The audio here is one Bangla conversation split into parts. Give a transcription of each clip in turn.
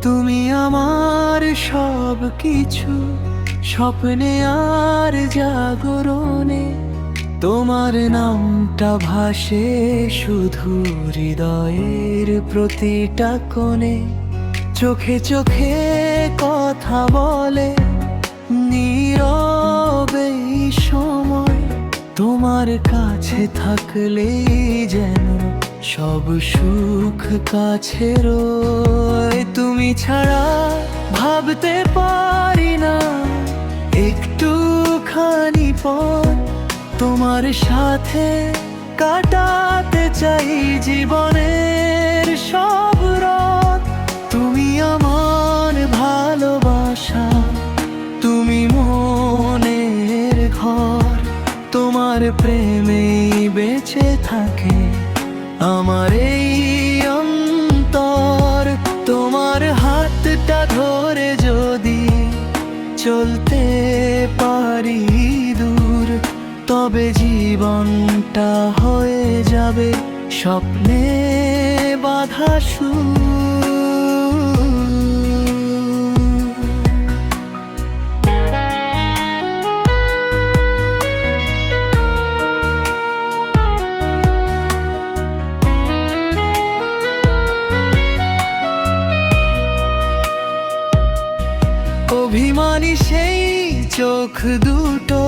তুমি আমার সব কিছু, স্বপ্নে আর জাগরণে তোমার নামটা ভাসে শুধু হৃদয়ের প্রতিটা কোণে। চোখে চোখে কথা বলে নীরবে এই সময়, তোমার কাছে থাকলেই যেন সব সুখ কাছে রয়। তুমি ছাড়া ভাবতে পারি না একটুখানি পর, তোমার সাথে কাটাতে চাই জীবনের সব রাত। তুমি আমার ভালোবাসা, তুমি মনের ঘর, তোমার প্রেমেই বেঁচে থাকে আমার এই অন্তর। তোমার হাতটা ধরে যদি চলতে পারি দূর, তবে জীবনটা হয়ে যাবে স্বপ্নে বাঁধা সুর। অভিমানী সেই চোখ দুটো,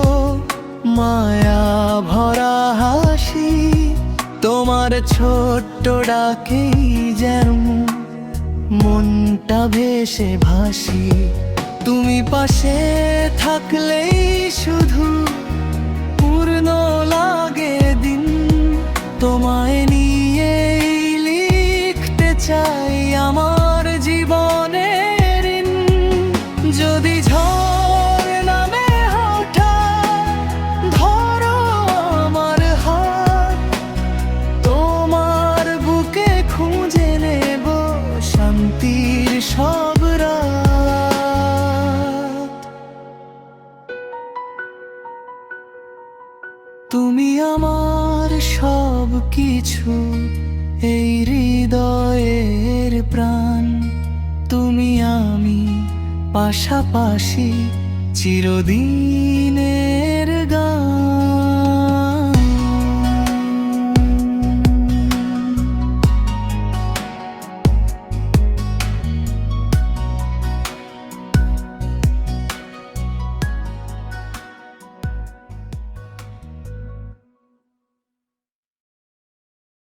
মায়া ভরা হাসি, তোমার ছোট্ট ডাকেই যেন মনটা ভেসে ভাসি। তুমি পাশে থাকলেই শুধু পূর্ণ লাগে দিন, তোমায় নিয়ে লিখতে চাই আমার জীবনের ঋণ। যদি ঝড় নামে হঠাৎ ধরো আমার হাত, তোমার বুকে খুঁজে নেব শান্তির সব রাত। তুমি আমার সব কিছু, এই হৃদয়ের প্রাণ। তুমি আমি পাশাপাশি চিরদিনের গান।